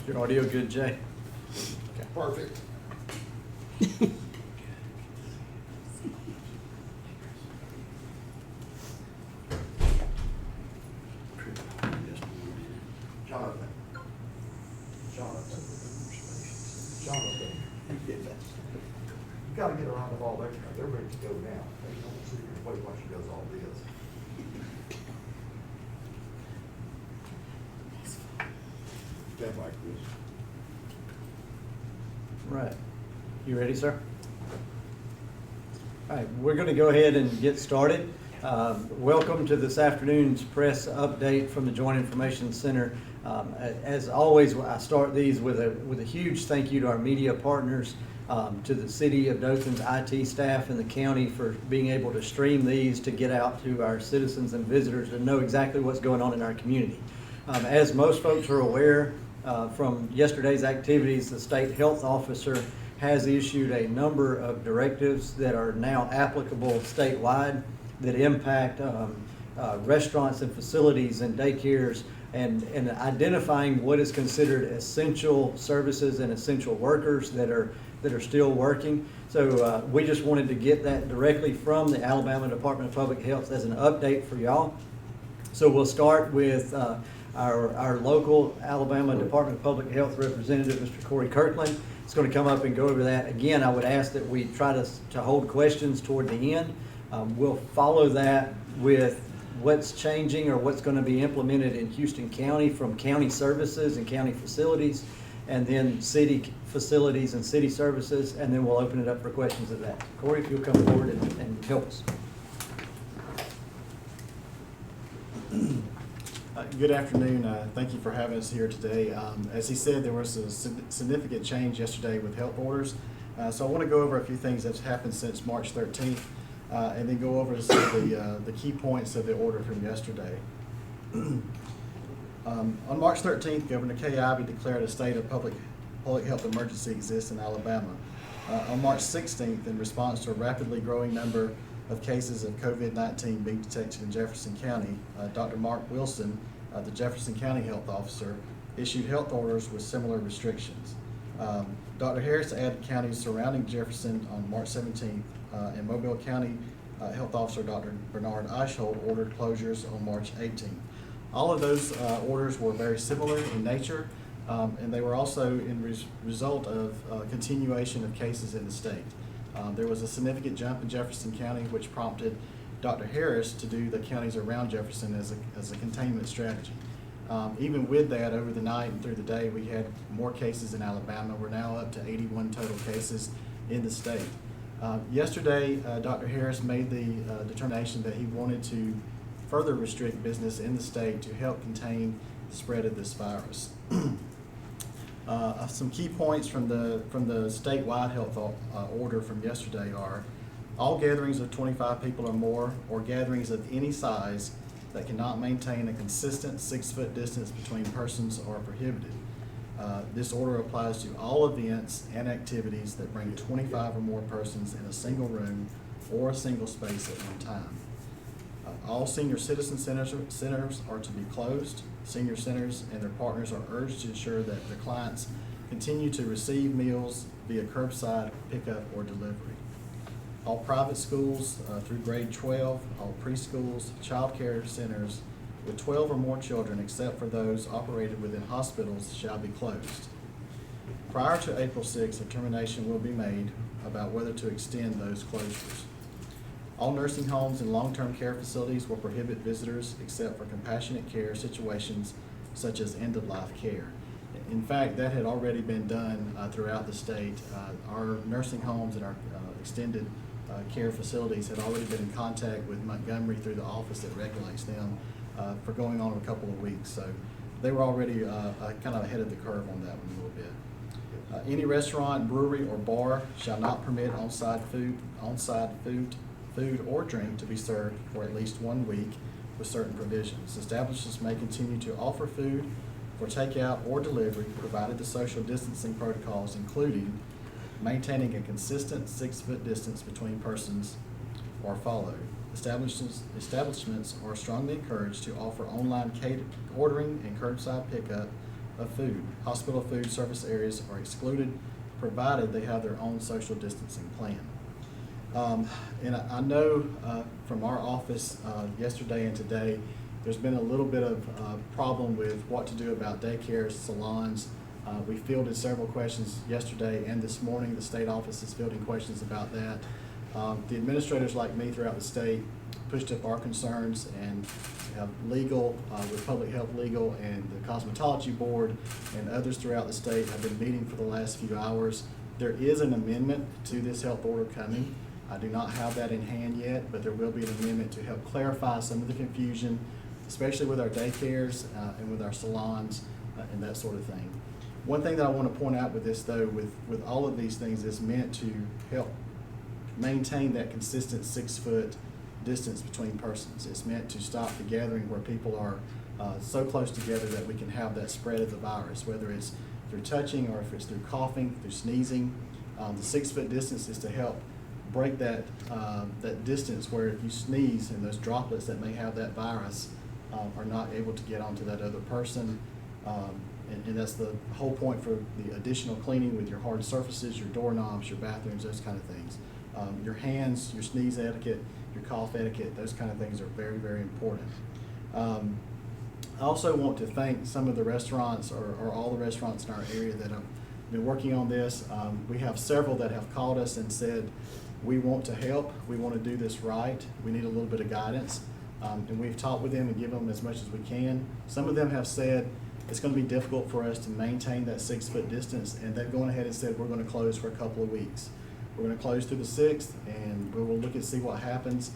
Is your audio good, Jay? Perfect. Jonathan. You gotta get around the ball, they're ready to go now. They don't see her play while she does all this. Stand like this. Right. You ready, sir? All right, we're going to go ahead and get started. Welcome to this afternoon's press update from the Joint Information Center. As always, I start these with a huge thank you to our media partners, to the City of Dothan's IT staff and the county for being able to stream these to get out to our citizens and visitors to know exactly what's going on in our community. As most folks are aware, from yesterday's activities, the state health officer has issued a number of directives that are now applicable statewide that impact restaurants and facilities and daycares and identifying what is considered essential services and essential workers that are still working. So we just wanted to get that directly from the Alabama Department of Public Health as an update for y'all. So we'll start with our local Alabama Department of Public Health representative, Mr. Corey Kirkland. It's going to come up and go over that. Again, I would ask that we try to hold questions toward the end. We'll follow that with what's changing or what's going to be implemented in Houston County from county services and county facilities, and then city facilities and city services, and then we'll open it up for questions of that. Corey, if you'll come forward and help us. Good afternoon. Thank you for having us here today. As he said, there was a significant change yesterday with health orders. So I want to go over a few things that's happened since March 13th and then go over some of the key points of the order from yesterday. On March 13th, Governor Kay Ivey declared a state of public health emergency exists in Alabama. On March 16th, in response to a rapidly growing number of cases of COVID-19 being detected in Jefferson County, Dr. Mark Wilson, the Jefferson County Health Officer, issued health orders with similar restrictions. Dr. Harris added counties surrounding Jefferson on March 17th, and Mobile County Health Officer Dr. Bernard Eichhold ordered closures on March 18th. All of those orders were very similar in nature, and they were also in result of continuation of cases in the state. There was a significant jump in Jefferson County, which prompted Dr. Harris to do the counties around Jefferson as a containment strategy. Even with that, over the night and through the day, we had more cases in Alabama. We're now up to 81 total cases in the state. Yesterday, Dr. Harris made the determination that he wanted to further restrict business in the state to help contain the spread of this virus. Some key points from the statewide health order from yesterday are all gatherings of 25 people or more, or gatherings of any size that cannot maintain a consistent 6-foot distance between persons are prohibited. This order applies to all events and activities that bring 25 or more persons in a single room or a single space at one time. All senior citizen centers are to be closed. Senior centers and their partners are urged to ensure that their clients continue to receive meals via curbside pickup or delivery. All private schools through grade 12, all preschools, child care centers with 12 or more children, except for those operated within hospitals, shall be closed. Prior to April 6th, a determination will be made about whether to extend those closures. All nursing homes and long-term care facilities will prohibit visitors except for compassionate care situations such as end-of-life care. In fact, that had already been done throughout the state. Our nursing homes and our extended care facilities had already been in contact with Montgomery through the office that regulates them for going on a couple of weeks. So they were already kind of ahead of the curve on that one a little bit. Any restaurant, brewery, or bar shall not permit on-site food or drink to be served for at least 1 week with certain provisions. Establishments may continue to offer food for takeout or delivery, provided the social distancing protocols, including maintaining a consistent 6-foot distance between persons, are followed. Establishments are strongly encouraged to offer online ordering and curbside pickup of food. Hospital food service areas are excluded, provided they have their own social distancing plan. And I know from our office yesterday and today, there's been a little bit of problem with what to do about daycares, salons. We fielded several questions yesterday and this morning. The state office is fielding questions about that. The administrators like me throughout the state pushed up our concerns, and legal, with Public Health Legal and the Cosmetology Board and others throughout the state have been meeting for the last few hours. There is an amendment to this health order coming. I do not have that in hand yet, but there will be an amendment to help clarify some of the confusion, especially with our daycares and with our salons and that sort of thing. One thing that I want to point out with this, though, with all of these things, is meant to help maintain that consistent 6-foot distance between persons. It's meant to stop the gathering where people are so close together that we can have that spread of the virus, whether it's through touching or if it's through coughing, through sneezing. The 6-foot distance is to help break that distance where if you sneeze and those droplets that may have that virus are not able to get onto that other person. And that's the whole point for the additional cleaning with your hard surfaces, your doorknobs, your bathrooms, those kind of things. Your hands, your sneeze etiquette, your cough etiquette, those kind of things are very, very important. I also want to thank some of the restaurants or all the restaurants in our area that have been working on this. We have several that have called us and said, we want to help, we want to do this right, we need a little bit of guidance. And we've talked with them and given them as much as we can. Some of them have said it's going to be difficult for us to maintain that 6-foot distance, and they've gone ahead and said we're going to close for a couple of weeks. We're going to close through the 6th, and we will look and see what happens.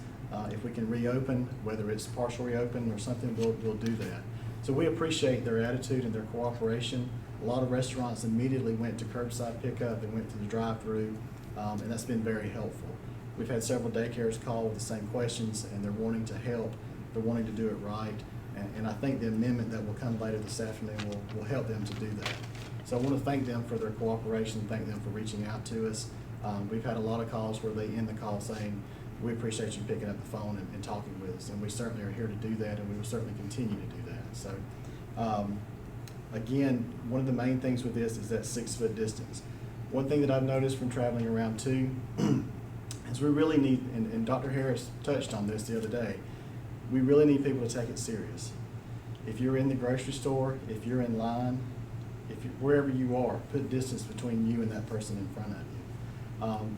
If we can reopen, whether it's partial reopen or something, we'll do that. So we appreciate their attitude and their cooperation. A lot of restaurants immediately went to curbside pickup and went to the drive-through, and that's been very helpful. We've had several daycares call with the same questions, and they're wanting to help. They're wanting to do it right, and I think the amendment that will come later this afternoon will help them to do that. So I want to thank them for their cooperation, thank them for reaching out to us. We've had a lot of calls where they end the call saying, we appreciate you picking up the phone and talking with us, and we certainly are here to do that, and we will certainly continue to do that. So again, one of the main things with this is that 6-foot distance. One thing that I've noticed from traveling around too is we really need, and Dr. Harris touched on this the other day, we really need people to take it serious. If you're in the grocery store, if you're in line, wherever you are, put distance between you and that person in front of you.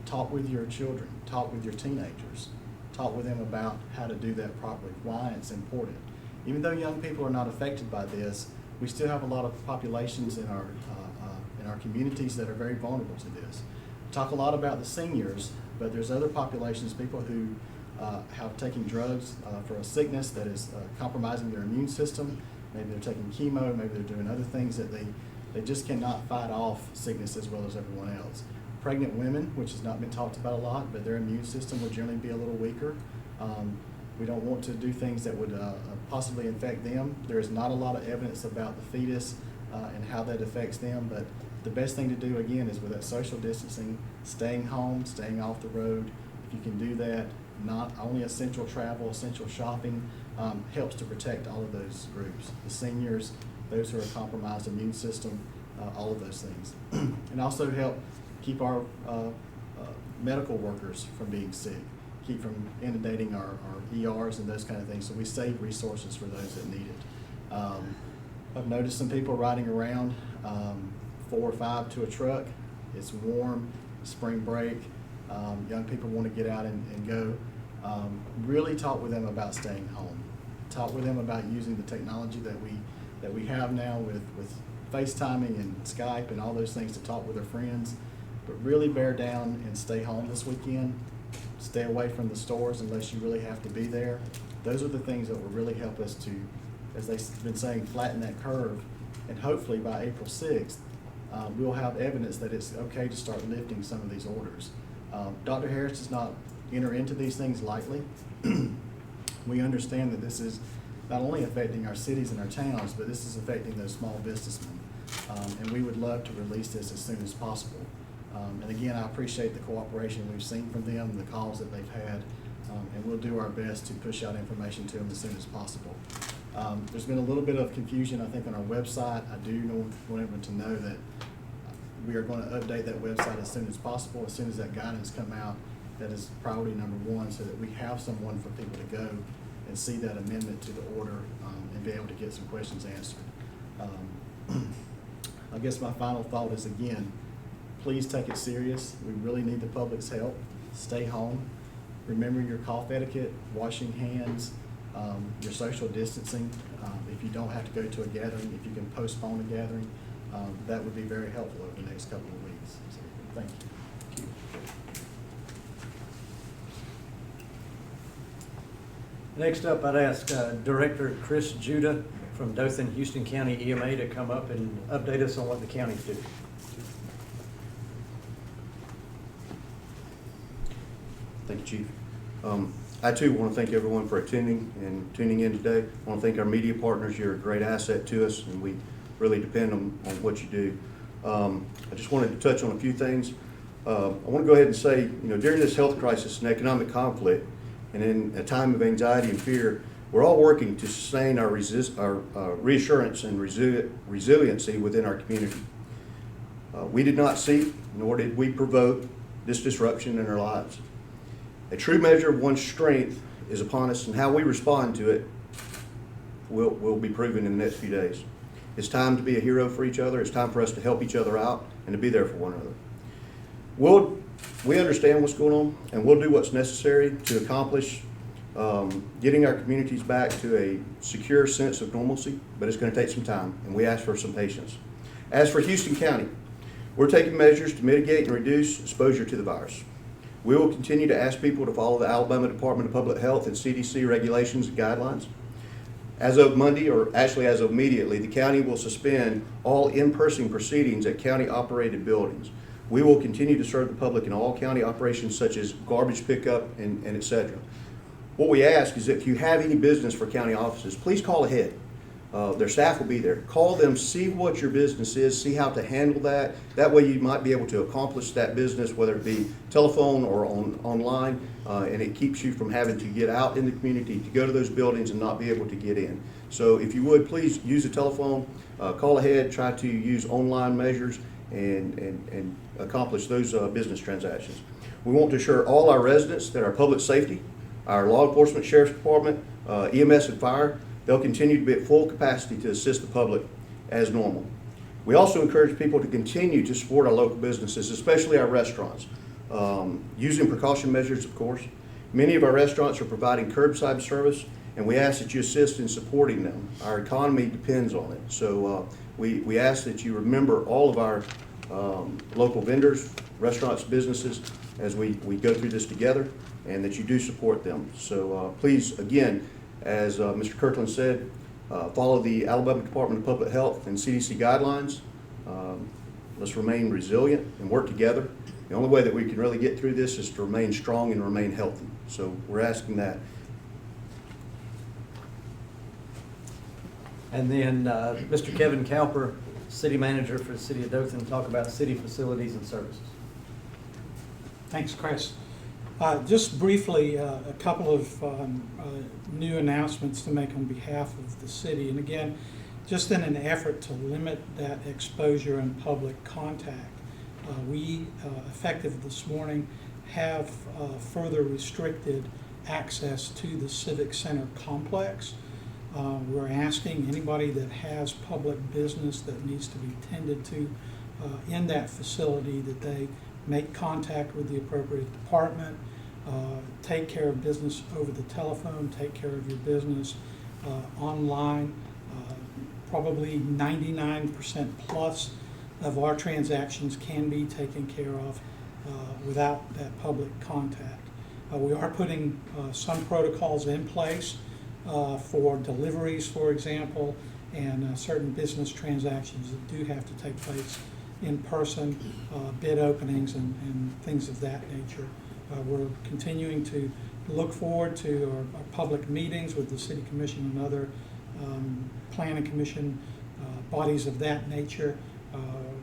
Talk with your children, talk with your teenagers, talk with them about how to do that properly, why it's important. Even though young people are not affected by this, we still have a lot of populations in our communities that are very vulnerable to this. Talk a lot about the seniors, but there's other populations, people who have taken drugs for a sickness that is compromising their immune system. Maybe they're taking chemo, maybe they're doing other things that they just cannot fight off sickness as well as everyone else. Pregnant women, which has not been talked about a lot, but their immune system will generally be a little weaker. We don't want to do things that would possibly infect them. There is not a lot of evidence about the fetus and how that affects them, but the best thing to do, again, is with that social distancing, staying home, staying off the road. If you can do that, not only essential travel, essential shopping, helps to protect all of those groups. The seniors, those who are compromised immune system, all of those things. And also help keep our medical workers from being sick, keep from inundating our ERs and those kind of things, so we save resources for those that need it. I've noticed some people riding around 4 or 5 to a truck. It's warm, spring break, young people want to get out and go. Really talk with them about staying home. Talk with them about using the technology that we have now with FaceTiming and Skype and all those things to talk with their friends. But really bear down and stay home this weekend. Stay away from the stores unless you really have to be there. Those are the things that will really help us to, as they've been saying, flatten that curve. And hopefully by April 6th, we'll have evidence that it's okay to start lifting some of these orders. Dr. Harris does not enter into these things lightly. We understand that this is not only affecting our cities and our towns, but this is affecting those small businessmen. And we would love to release this as soon as possible. And again, I appreciate the cooperation we've seen from them, the calls that they've had, and we'll do our best to push out information to them as soon as possible. There's been a little bit of confusion, I think, on our website. I do want everyone to know that we are going to update that website as soon as possible. As soon as that guidance come out, that is priority number one, so that we have someone for people to go and see that amendment to the order and be able to get some questions answered. I guess my final thought is, again, please take it serious. We really need the public's help. Stay home. Remember your cough etiquette, washing hands, your social distancing. If you don't have to go to a gathering, if you can postpone a gathering, that would be very helpful over the next couple of weeks. So, thank you. Next up, I'd ask Director Chris Judah from Dothan, Houston County EMA to come up and update us on what the counties do. Thank you, Chief. I too want to thank everyone for attending and tuning in today. I want to thank our media partners. You're a great asset to us, and we really depend on what you do. I just wanted to touch on a few things. I want to go ahead and say, during this health crisis and economic conflict, and in a time of anxiety and fear, we're all working to sustain our reassurance and resiliency within our community. We did not seek, nor did we provoke this disruption in our lives. A true measure of one's strength is upon us, and how we respond to it will be proven in the next few days. It's time to be a hero for each other. It's time for us to help each other out and to be there for one another. We understand what's going on, and we'll do what's necessary to accomplish getting our communities back to a secure sense of normalcy, but it's going to take some time, and we ask for some patience. As for Houston County, we're taking measures to mitigate and reduce exposure to the virus. We will continue to ask people to follow the Alabama Department of Public Health and CDC regulations and guidelines. As of Monday, or actually as of immediately, the county will suspend all in-person proceedings at county-operated buildings. We will continue to serve the public in all county operations such as garbage pickup and et cetera. What we ask is, if you have any business for county offices, please call ahead. Their staff will be there. Call them, see what your business is, see how to handle that. That way you might be able to accomplish that business, whether it be telephone or online, and it keeps you from having to get out in the community to go to those buildings and not be able to get in. So if you would, please use a telephone, call ahead, try to use online measures and accomplish those business transactions. We want to assure all our residents that our public safety, our law enforcement, sheriff's department, EMS and fire, they'll continue to be at full capacity to assist the public as normal. We also encourage people to continue to support our local businesses, especially our restaurants, using precaution measures, of course. Many of our restaurants are providing curbside service, and we ask that you assist in supporting them. Our economy depends on it. So we ask that you remember all of our local vendors, restaurants, businesses, as we go through this together, and that you do support them. So please, again, as Mr. Kirkland said, follow the Alabama Department of Public Health and CDC guidelines. Let's remain resilient and work together. The only way that we can really get through this is to remain strong and remain healthy. So we're asking that. And then Mr. Kevin Cowper, City Manager for the City of Dothan, talk about city facilities and services. Thanks, Chris. Just briefly, a couple of new announcements to make on behalf of the city. And again, just in an effort to limit that exposure and public contact, we, effective this morning, have further restricted access to the Civic Center complex. We're asking anybody that has public business that needs to be tended to in that facility that they make contact with the appropriate department, take care of business over the telephone, take care of your business online. Probably 99% plus of our transactions can be taken care of without that public contact. We are putting some protocols in place for deliveries, for example, and certain business transactions that do have to take place in person, bid openings and things of that nature. We're continuing to look forward to our public meetings with the City Commission and other planning commission bodies of that nature.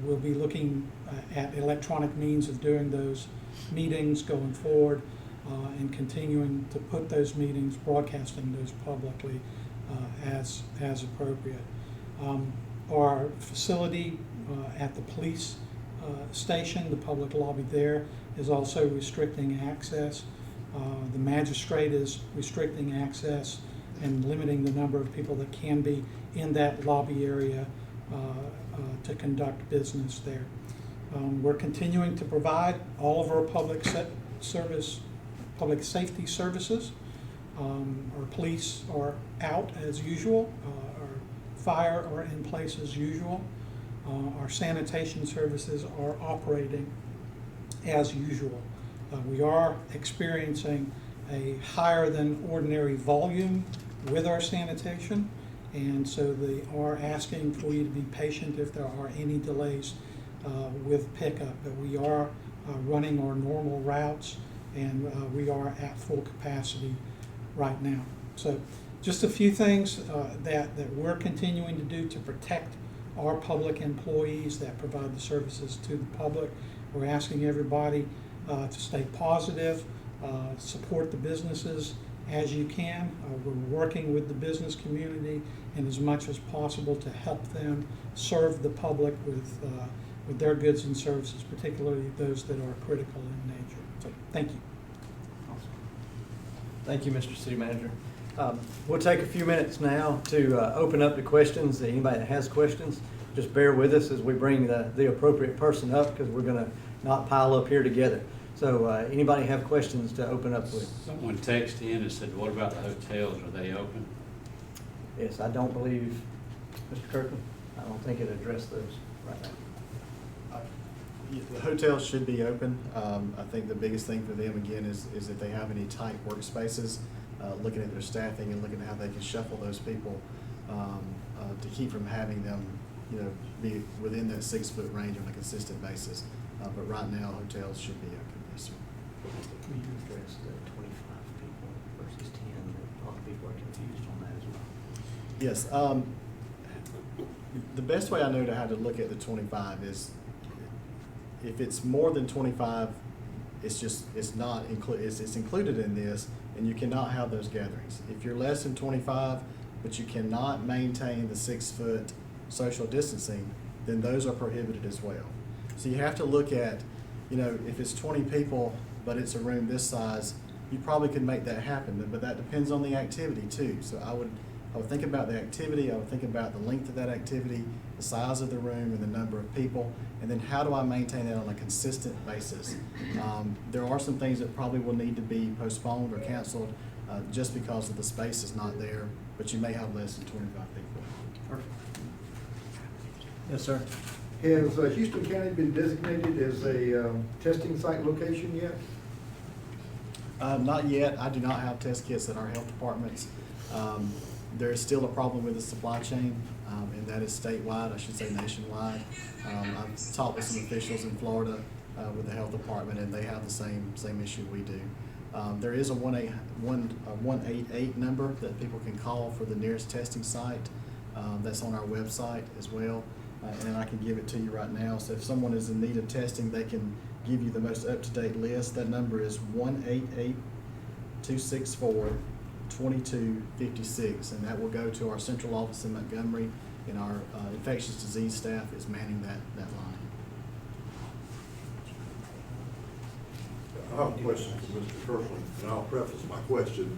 We'll be looking at electronic means of doing those meetings going forward and continuing to put those meetings, broadcasting those publicly as appropriate. Our facility at the police station, the public lobby there, is also restricting access. The magistrate is restricting access and limiting the number of people that can be in that lobby area to conduct business there. We're continuing to provide all of our public safety services. Our police are out as usual. Our fire are in place as usual. Our sanitation services are operating as usual. We are experiencing a higher than ordinary volume with our sanitation, and so they are asking for you to be patient if there are any delays with pickup. But we are running our normal routes, and we are at full capacity right now. So just a few things that we're continuing to do to protect our public employees that provide the services to the public. We're asking everybody to stay positive, support the businesses as you can. We're working with the business community and as much as possible to help them serve the public with their goods and services, particularly those that are critical in nature. So thank you. Awesome. Thank you, Mr. City Manager. We'll take a few minutes now to open up to questions. Anybody that has questions, just bear with us as we bring the appropriate person up, because we're going to not pile up here together. So anybody have questions to open up with? Someone texted in and said, what about the hotels? Are they open? Yes, I don't believe, Mr. Kirkland, I don't think it addressed those right now. The hotels should be open. I think the biggest thing for them, again, is if they have any tight workspaces, looking at their staffing and looking at how they can shuffle those people to keep from having them, be within that 6-foot range on a consistent basis. But right now, hotels should be open. Yes, sir. Will you address the 25 people versus 10? A lot of people are confused on that as well. Yes. The best way I know how to look at the 25 is if it's more than 25, it's not included. It's included in this, and you cannot have those gatherings. If you're less than 25, but you cannot maintain the 6-foot social distancing, then those are prohibited as well. So you have to look at, if it's 20 people, but it's a room this size, you probably could make that happen, but that depends on the activity too. So I would think about the activity, I would think about the length of that activity, the size of the room, and the number of people, and then how do I maintain that on a consistent basis. There are some things that probably will need to be postponed or canceled just because of the space is not there, but you may have less than 25 people. Perfect. Yes, sir. Has Houston County been designated as a testing site location yet? Not yet. I do not have test kits at our health departments. There is still a problem with the supply chain, and that is statewide, I should say nationwide. I've talked with some officials in Florida with the health department, and they have the same issue we do. There is a 188 number that people can call for the nearest testing site. That's on our website as well, and I can give it to you right now. So if someone is in need of testing, they can give you the most up-to-date list. That number is 1-888-264-2256, and that will go to our central office in Montgomery, and our infectious disease staff is manning that line. I have a question for Mr. Kirkland, and I'll preface my question,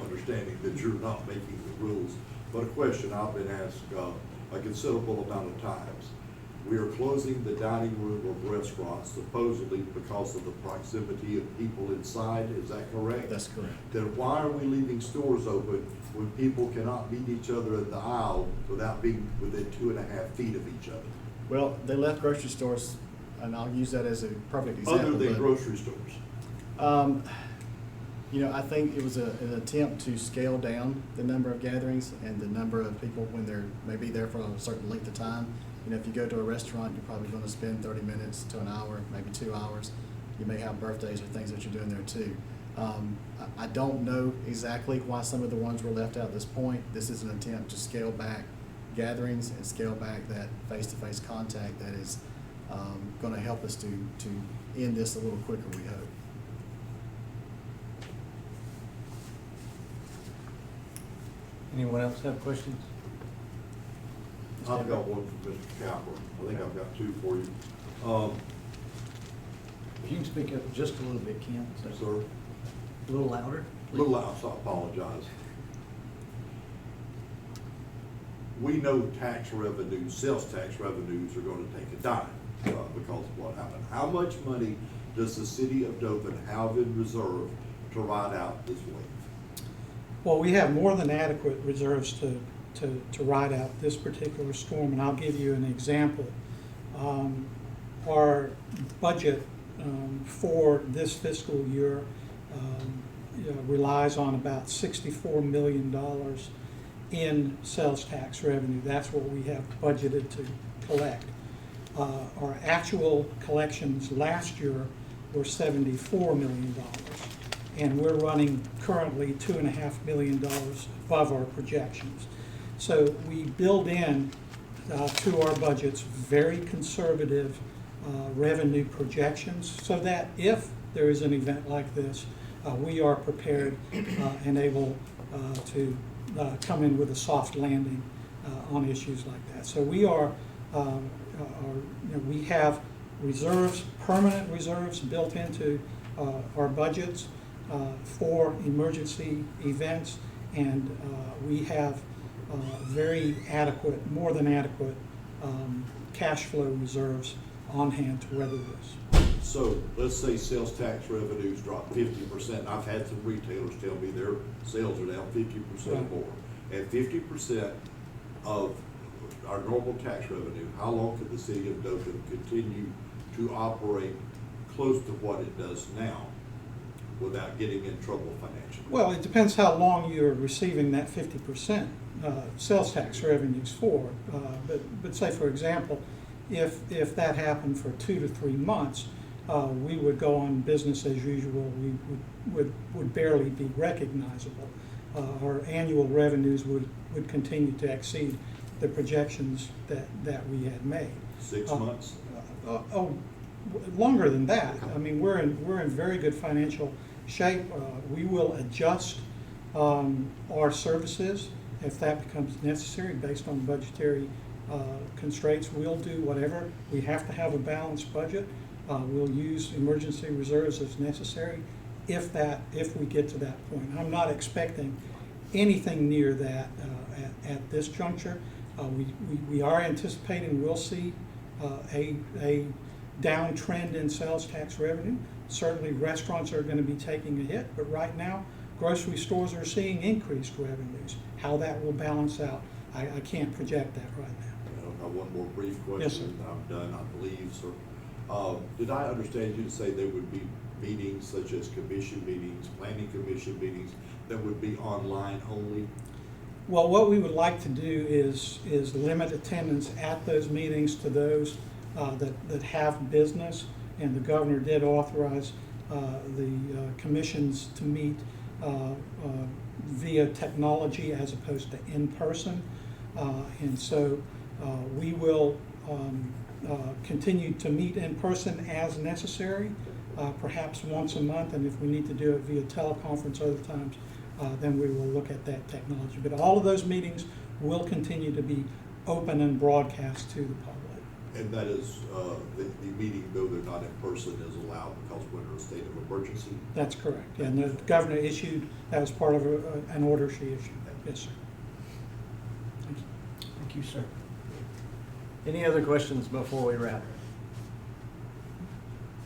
understanding that you're not making the rules, but a question I've been asked a considerable amount of times. We are closing the dining room of restaurants supposedly because of the proximity of people inside, is that correct? That's correct. Then why are we leaving stores open when people cannot meet each other in the aisle without being within 2.5 feet of each other? Well, they left grocery stores, and I'll use that as a perfect example. Other than but, grocery stores? I think it was an attempt to scale down the number of gatherings and the number of people when they're maybe there for a certain length of time. If you go to a restaurant, you're probably going to spend 30 minutes to an hour, maybe 2 hours. You may have birthdays or things that you're doing there too. I don't know exactly why some of the ones were left out at this point. This is an attempt to scale back gatherings and scale back that face-to-face contact that is going to help us to end this a little quicker, we hope. Anyone else have questions? I've got one for Mr. Cowper. I think I've got two for you. If you can speak up just a little bit, Ken. Sir, A little louder. a little loud, so I apologize. We know tax revenues, sales tax revenues are gonna take a dime, because of what happened. How much money does the city of Dothan have in reserve to ride out this wave? Well, we have more than adequate reserves to ride out this particular storm, and I'll give you an example. Our budget for this fiscal year relies on about $64 million in sales tax revenue. That's what we have budgeted to collect. Our actual collections last year were $74 million, and we're running currently $2.5 million above our projections. So we build in to our budgets very conservative revenue projections, so that if there is an event like this, we are prepared and able to come in with a soft landing on issues like that. So we we have reserves, permanent reserves built into our budgets for emergency events, and we have very adequate, more than adequate cash flow reserves on hand to weather this. So let's say sales tax revenues drop 50%. I've had some retailers tell me their sales are down 50% or Right. more. At 50% of our normal tax revenue, how long could the city of Dothan continue to operate close to what it does now without getting in trouble financially? Well, it depends how long you're receiving that 50% sales tax revenues for. But say, for example, if that happened for 2 to 3 months, we would go on business as usual. We would barely be recognizable. Our annual revenues would continue to exceed the projections that we had made. 6 months? Longer than that. I mean, we're in very good financial shape. We will adjust our services if that becomes necessary based on budgetary constraints. We'll do whatever. We have to have a balanced budget. We'll use emergency reserves as necessary if we get to that point. I'm not expecting anything near that at this juncture. We are anticipating we'll see a downtrend in sales tax revenue. Certainly restaurants are going to be taking a hit, but right now grocery stores are seeing increased revenues. How that will balance out, I can't project that right now. I have one more brief question. Yes, sir. And I'm done, I believe, sir. Did I understand you to say there would be meetings such as commission meetings, planning commission meetings, that would be online only? Well, what we would like to do is limit attendance at those meetings to those that have business, and the governor did authorize the commissions to meet via technology as opposed to in person, and so we will continue to meet in person as necessary, perhaps once a month, and if we need to do it via teleconference other times, then we will look at that technology. But all of those meetings will continue to be open and broadcast to the public. And that is, the meeting, though they're not in person, is allowed because we're in a state of emergency? That's correct. And the governor issued, that was part of an order she issued. Yes, sir. Thank you. Thank you, sir. Any other questions before we wrap?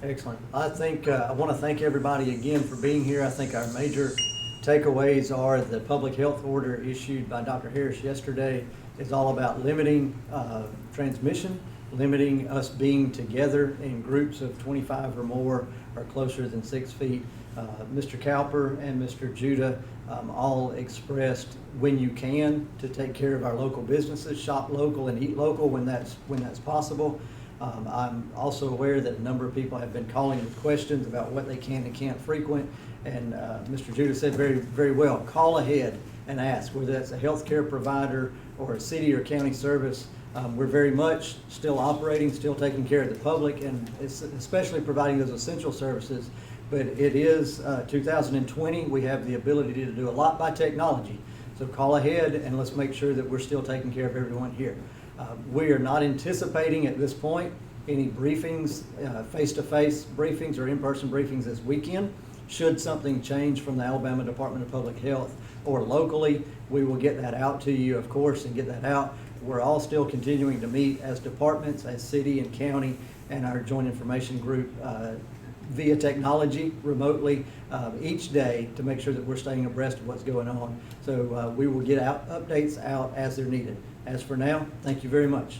Excellent. I think I want to thank everybody again for being here. I think our major takeaways are the public health order issued by Dr. Harris yesterday is all about limiting transmission, limiting us being together in groups of 25 or more or closer than 6 feet. Mr. Cowper and Mr. Judah all expressed when you can to take care of our local businesses, shop local and eat local when that's possible. I'm also aware that a number of people have been calling with questions about what they can and can't frequent, and Mr. Judah said very, very well, call ahead and ask, whether that's a healthcare provider or a city or county service. We're very much still operating, still taking care of the public, and especially providing those essential services. But it is 2020. We have the ability to do a lot by technology. So So call ahead and let's make sure that we're still taking care of everyone here. We are not anticipating at this point any briefings, face-to-face briefings or in-person briefings this weekend. Should something change from the Alabama Department of Public Health or locally, we will get that out to you, of course, and get that out. We're all still continuing to meet as departments, as city and county, and our joint information group via technology remotely each day to make sure that we're staying abreast of what's going on. So we will get out updates out as they're needed. As for now, thank you very much.